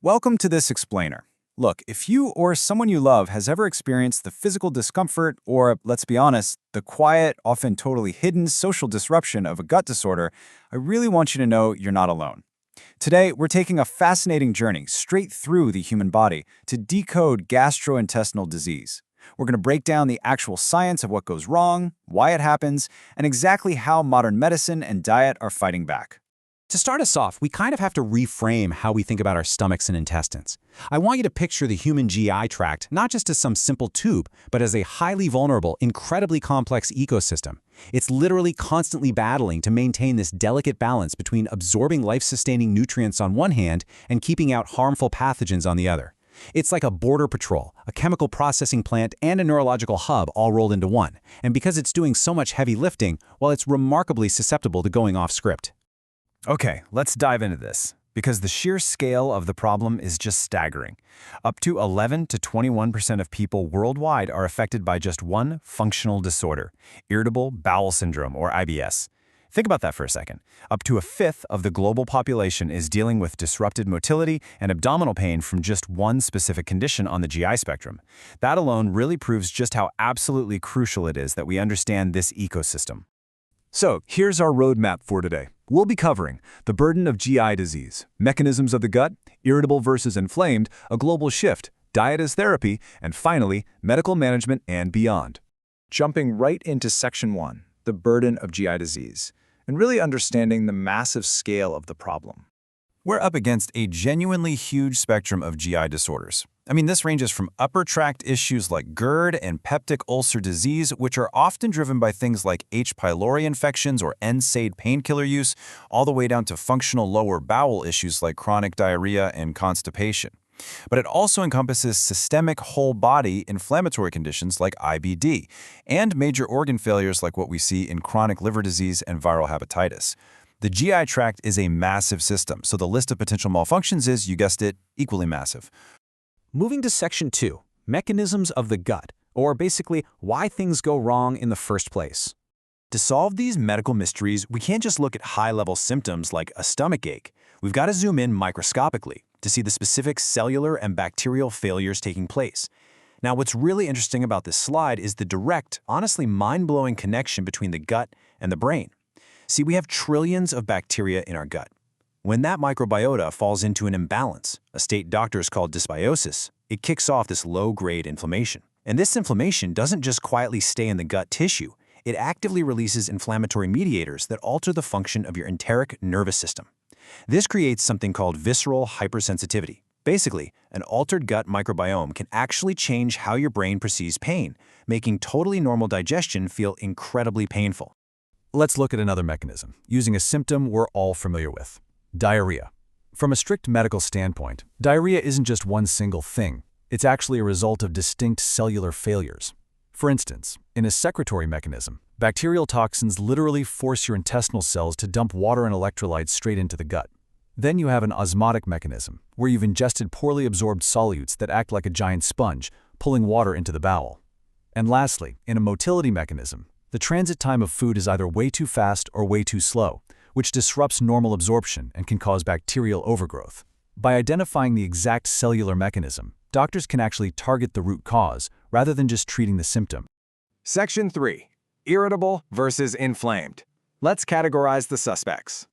Welcome to this explainer. Look, if you or someone you love has ever experienced the physical discomfort or, let's be honest, the quiet, often totally hidden social disruption of a gut disorder, I really want you to know you're not alone. Today, we're taking a fascinating journey straight through the human body to decode gastrointestinal disease. We're going to break down the actual science of what goes wrong, why it happens, and exactly how modern medicine and diet are fighting back. To start us off, we kind of have to reframe how we think about our stomachs and intestines. I want you to picture the human GI tract not just as some simple tube, but as a highly vulnerable, incredibly complex ecosystem. It's literally constantly battling to maintain this delicate balance between absorbing life-sustaining nutrients on one hand and keeping out harmful pathogens on the other. It's like a border patrol, a chemical processing plant, and a neurological hub all rolled into one. And because it's doing so much heavy lifting, well, it's remarkably susceptible to going off script. Okay, let's dive into this, because the sheer scale of the problem is just staggering. Up to 11 to 21% of people worldwide are affected by just one functional disorder, irritable bowel syndrome, or IBS. Think about that for a second. Up to a fifth of the global population is dealing with disrupted motility and abdominal pain from just one specific condition on the GI spectrum. That alone really proves just how absolutely crucial it is that we understand this ecosystem. So, here's our roadmap for today. We'll be covering the burden of GI disease, mechanisms of the gut, irritable versus inflamed, a global shift, diet as therapy, and finally, medical management and beyond. Jumping right into Section 1, the burden of GI disease, and really understanding the massive scale of the problem. We're up against a genuinely huge spectrum of GI disorders. This ranges from upper tract issues like GERD and peptic ulcer disease, which are often driven by things like H. pylori infections or NSAID painkiller use, all the way down to functional lower bowel issues like chronic diarrhea and constipation. But it also encompasses systemic whole-body inflammatory conditions like IBD, and major organ failures like what we see in chronic liver disease and viral hepatitis. The GI tract is a massive system, so the list of potential malfunctions is, you guessed it, equally massive. Moving to Section 2, mechanisms of the gut, or basically why things go wrong in the first place. To solve these medical mysteries, we can't just look at high-level symptoms like a stomach ache. We've got to zoom in microscopically to see the specific cellular and bacterial failures taking place. Now, what's really interesting about this slide is the direct, honestly mind-blowing connection between the gut and the brain. See, we have trillions of bacteria in our gut. When that microbiota falls into an imbalance, a state doctors call dysbiosis, it kicks off this low-grade inflammation. And this inflammation doesn't just quietly stay in the gut tissue. It actively releases inflammatory mediators that alter the function of your enteric nervous system. This creates something called visceral hypersensitivity. Basically, an altered gut microbiome can actually change how your brain perceives pain, making totally normal digestion feel incredibly painful. Let's look at another mechanism, using a symptom we're all familiar with. Diarrhea. From a strict medical standpoint, diarrhea isn't just one single thing. It's actually a result of distinct cellular failures. For instance, in a secretory mechanism, bacterial toxins literally force your intestinal cells to dump water and electrolytes straight into the gut. Then you have an osmotic mechanism, where you've ingested poorly absorbed solutes that act like a giant sponge, pulling water into the bowel. And lastly, in a motility mechanism, the transit time of food is either way too fast or way too slow, which disrupts normal absorption and can cause bacterial overgrowth. By identifying the exact cellular mechanism, doctors can actually target the root cause rather than just treating the symptom. Section 3. Irritable versus inflamed. Let's categorize the suspects.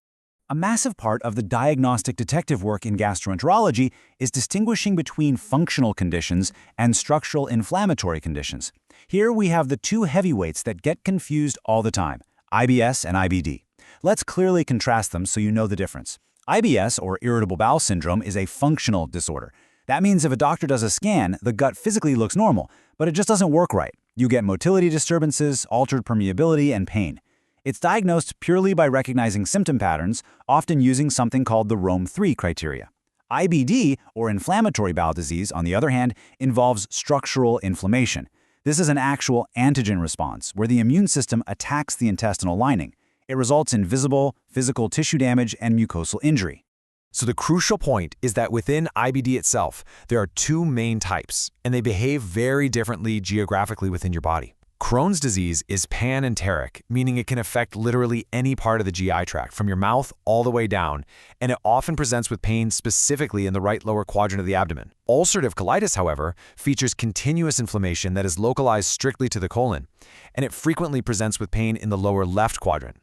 A massive part of the diagnostic detective work in gastroenterology is distinguishing between functional conditions and structural inflammatory conditions. Here we have the two heavyweights that get confused all the time, IBS and IBD. Let's clearly contrast them so you know the difference. IBS, or irritable bowel syndrome, is a functional disorder. That means if a doctor does a scan, the gut physically looks normal, but it just doesn't work right. You get motility disturbances, altered permeability, and pain. It's diagnosed purely by recognizing symptom patterns, often using something called the Rome-3 criteria. IBD, or inflammatory bowel disease, on the other hand, involves structural inflammation. This is an actual antigen response, where the immune system attacks the intestinal lining. It results in visible, physical tissue damage and mucosal injury. So the crucial point is that within IBD itself, there are two main types, and they behave very differently geographically within your body. Crohn's disease is panenteric, meaning it can affect literally any part of the GI tract, from your mouth all the way down, and it often presents with pain specifically in the right lower quadrant of the abdomen. Ulcerative colitis, however, features continuous inflammation that is localized strictly to the colon, and it frequently presents with pain in the lower left quadrant.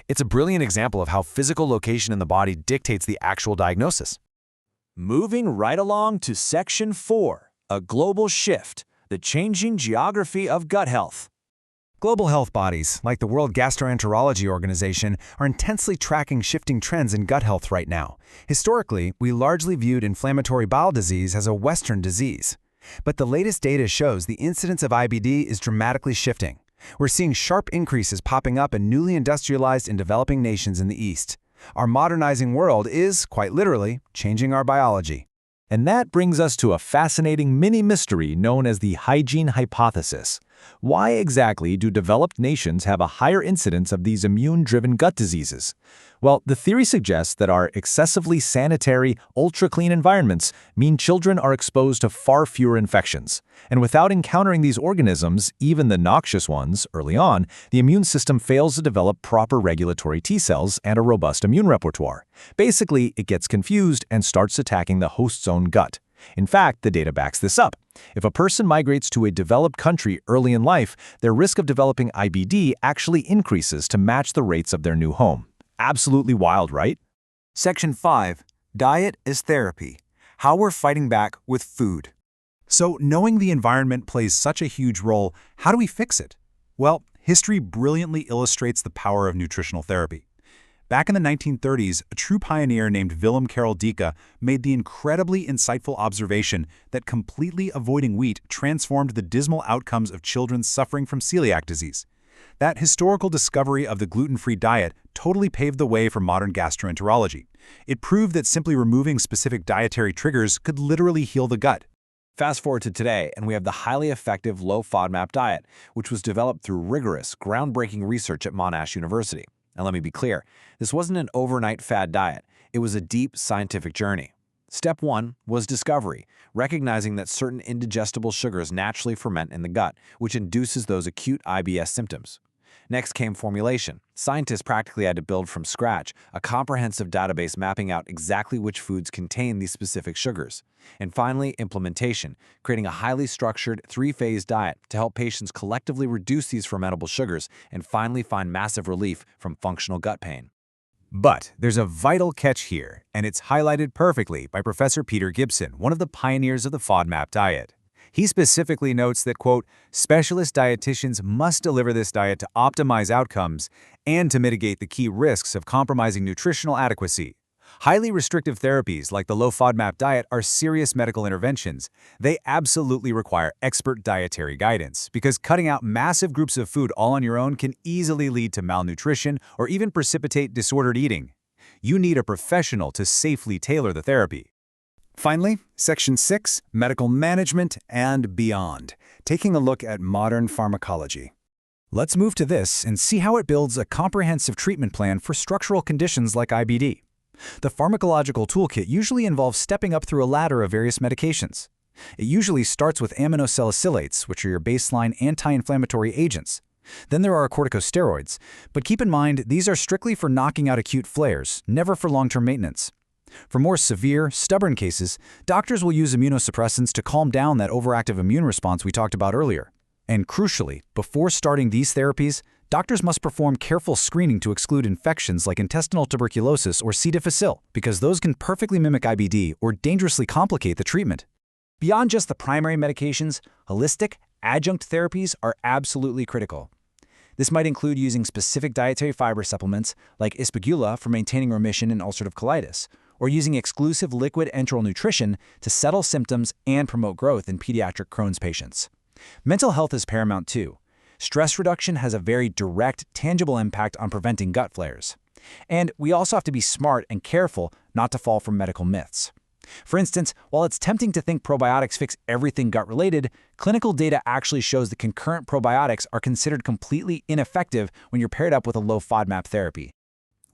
It's a brilliant example of how physical location in the body dictates the actual diagnosis. Moving right along to Section 4, a global shift, the changing geography of gut health. Global health bodies, like the World Gastroenterology Organization, are intensely tracking shifting trends in gut health right now. Historically, we largely viewed inflammatory bowel disease as a Western disease. But the latest data shows the incidence of IBD is dramatically shifting. We're seeing sharp increases popping up in newly industrialized and developing nations in the East. Our modernizing world is, quite literally, changing our biology. And that brings us to a fascinating mini-mystery known as the hygiene hypothesis. Why exactly do developed nations have a higher incidence of these immune-driven gut diseases? Well, the theory suggests that our excessively sanitary, ultra-clean environments mean children are exposed to far fewer infections. And without encountering these organisms, even the noxious ones, early on, the immune system fails to develop proper regulatory T cells and a robust immune repertoire. Basically, it gets confused and starts attacking the host's own gut. In fact, the data backs this up. If a person migrates to a developed country early in life, their risk of developing IBD actually increases to match the rates of their new home. Absolutely wild, right? Section 5, Diet as Therapy, how we're fighting back with food. So, knowing the environment plays such a huge role, how do we fix it? Well, history brilliantly illustrates the power of nutritional therapy. Back in the 1930s, a true pioneer named Willem Carol Dicke made the incredibly insightful observation that completely avoiding wheat transformed the dismal outcomes of children suffering from celiac disease. That historical discovery of the gluten-free diet totally paved the way for modern gastroenterology. It proved that simply removing specific dietary triggers could literally heal the gut. Fast forward to today, and we have the highly effective low FODMAP diet, which was developed through rigorous, groundbreaking research at Monash University. And let me be clear, this wasn't an overnight fad diet. It was a deep scientific journey. Step 1 was discovery, recognizing that certain indigestible sugars naturally ferment in the gut, which induces those acute IBS symptoms. Next came formulation. Scientists practically had to build from scratch a comprehensive database mapping out exactly which foods contain these specific sugars. And finally, implementation, creating a highly structured, three-phase diet to help patients collectively reduce these fermentable sugars and finally find massive relief from functional gut pain. But there's a vital catch here, and it's highlighted perfectly by Professor Peter Gibson, one of the pioneers of the FODMAP diet. He specifically notes that, quote, specialist dietitians must deliver this diet to optimize outcomes and to mitigate the key risks of compromising nutritional adequacy. Highly restrictive therapies like the low FODMAP diet are serious medical interventions. They absolutely require expert dietary guidance because cutting out massive groups of food all on your own can easily lead to malnutrition or even precipitate disordered eating. You need a professional to safely tailor the therapy. Finally, Section 6, Medical Management and Beyond, taking a look at modern pharmacology. Let's move to this and see how it builds a comprehensive treatment plan for structural conditions like IBD. The pharmacological toolkit usually involves stepping up through a ladder of various medications. It usually starts with aminosalicylates, which are your baseline anti-inflammatory agents. Then there are corticosteroids, but keep in mind these are strictly for knocking out acute flares, never for long-term maintenance. For more severe, stubborn cases, doctors will use immunosuppressants to calm down that overactive immune response we talked about earlier. And crucially, before starting these therapies, doctors must perform careful screening to exclude infections like intestinal tuberculosis or C. difficile, because those can perfectly mimic IBD or dangerously complicate the treatment. Beyond just the primary medications, holistic, adjunct therapies are absolutely critical. This might include using specific dietary fiber supplements like ispigula for maintaining remission in ulcerative colitis, or using exclusive liquid enteral nutrition to settle symptoms and promote growth in pediatric Crohn's patients. Mental health is paramount too. Stress reduction has a very direct, tangible impact on preventing gut flares. And we also have to be smart and careful not to fall for medical myths. For instance, while it's tempting to think probiotics fix everything gut-related, clinical data actually shows that concurrent probiotics are considered completely ineffective when you're paired up with a low FODMAP therapy.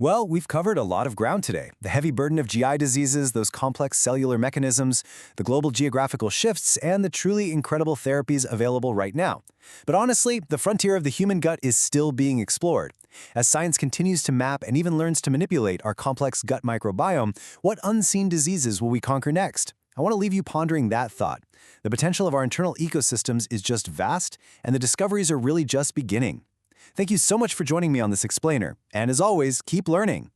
Well, we've covered a lot of ground today. The heavy burden of GI diseases, those complex cellular mechanisms, the global geographical shifts, and the truly incredible therapies available right now. But honestly, the frontier of the human gut is still being explored. As science continues to map and even learns to manipulate our complex gut microbiome, what unseen diseases will we conquer next? I want to leave you pondering that thought. The potential of our internal ecosystems is just vast, and the discoveries are really just beginning. Thank you so much for joining me on this explainer, and as always, keep learning.